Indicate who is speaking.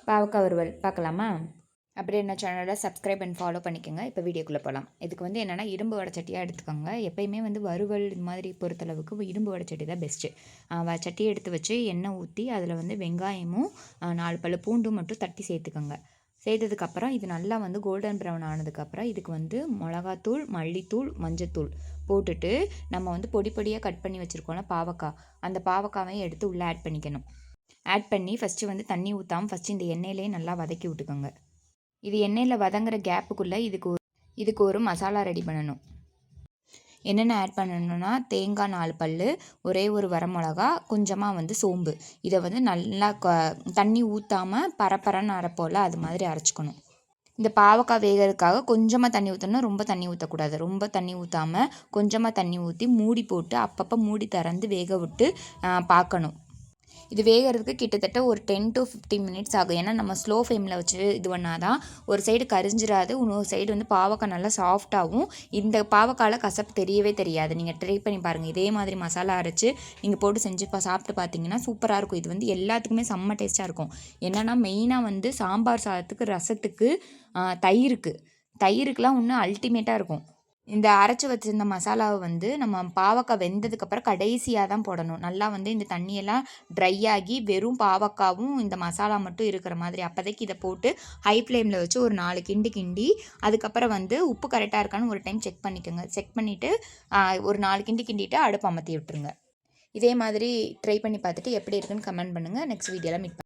Speaker 1: பாவக்காய் வறுவல் பார்க்கலாமா? அப்படியே என்ன சேனலை சப்ஸ்கிரைப் அண்ட் ஃபாலோ பண்ணிக்கோங்க. இப்போ வீடியோக்குள்ளே போகலாம். இதுக்கு வந்து என்னென்னா இரும்பு வடைச்சட்டியாக எடுத்துக்கோங்க. எப்பயுமே வந்து வறுவல் இது மாதிரி பொறுத்தளவுக்கு இரும்பு வடைச்சட்டி தான் பெஸ்ட்டு. சட்டியை எடுத்து வச்சு எண்ணெய் ஊற்றி அதில் வந்து வெங்காயமும் 4 பல்லு பூண்டும் மட்டும் தட்டி சேர்த்துக்கோங்க. சேர்த்ததுக்கப்புறம் இது நல்லா வந்து கோல்டன் ப்ரௌன் ஆனதுக்கப்புறம் இதுக்கு வந்து மிளகாத்தூள், மல்லித்தூள், மஞ்சத்தூள் போட்டுட்டு நம்ம வந்து பொடி பொடியாக கட் பண்ணி வச்சுருக்கோம்ல பாவக்காய், அந்த பாவக்காவையும் எடுத்து உள்ளே ஆட் பண்ணிக்கணும். ஆட் பண்ணி ஃபஸ்ட்டு வந்து தண்ணி ஊற்றாமல் ஃபஸ்ட்டு இந்த எண்ணெயிலே நல்லா வதக்கி விட்டுக்கோங்க. இது எண்ணெயில் வதங்குற கேப்புக்குள்ளே இதுக்கு ஒரு மசாலா ரெடி பண்ணணும். என்னென்ன ஆட் பண்ணணும்னா தேங்காய் 4 பல், ஒரே ஒரு வரமிளகா, கொஞ்சமாக வந்து சோம்பு. இதை வந்து நல்லா தண்ணி ஊற்றாமல் பரப்பரன்னு அரைப்போல் அது மாதிரி அரைச்சிக்கணும். இந்த பாவக்காய் வேகிறதுக்காக கொஞ்சமாக தண்ணி ஊற்றணும், ரொம்ப தண்ணி ஊற்றக்கூடாது. ரொம்ப தண்ணி ஊற்றாமல் கொஞ்சமாக தண்ணி ஊற்றி மூடி போட்டு அப்பப்போ மூடி திறந்து வேக விட்டு பார்க்கணும். இது வேகிறதுக்கு கிட்டத்தட்ட ஒரு 10 to 15 மினிட்ஸ் ஆகும். ஏன்னா நம்ம ஸ்லோ ஃப்ளேமில் வச்சு இது பண்ணாதான் ஒரு சைடு கரிஞ்சிடாது, இன்னொரு சைடு வந்து பாவக்காய் நல்லா சாஃப்டாகவும் இந்த பாவக்காயில் கசப்பு தெரியவே தெரியாது. நீங்கள் ட்ரை பண்ணி பாருங்கள். இதே மாதிரி மசாலா அரைச்சி நீங்கள் போட்டு செஞ்சு சாப்பிட்டு பார்த்தீங்கன்னா சூப்பராக இருக்கும். இது வந்து எல்லாத்துக்குமே செம்ம டேஸ்ட்டாக இருக்கும். என்னென்னா மெயினாக வந்து சாம்பார் சாதத்துக்கு, ரசத்துக்கு, தயிருக்குலாம் இன்னும் அல்டிமேட்டாக இருக்கும். இந்த அரைச்சி வச்சிருந்த மசாலாவை வந்து நம்ம பாவக்காய் வெந்ததுக்கப்புறம் கடைசியாக தான் போடணும். நல்லா வந்து இந்த தண்ணியெல்லாம் ட்ரை ஆகி வெறும் பாவக்காவும் இந்த மசாலா மட்டும் இருக்கிற மாதிரி அப்போதைக்கு இதை போட்டு ஹை ஃப்ளேமில் வச்சு ஒரு 4 கிண்டி அதுக்கப்புறம் வந்து உப்பு கரெக்டாக இருக்கான்னு ஒரு டைம் செக் பண்ணிக்கோங்க. செக் பண்ணிவிட்டு ஒரு 4 கிண்டிட்டு அடுப்பு அமர்த்தி விட்டுருங்க. இதே மாதிரி ட்ரை பண்ணி பார்த்துட்டு எப்படி இருக்குன்னு கமெண்ட் பண்ணுங்கள். நெக்ஸ்ட் வீடியோவில் மீட்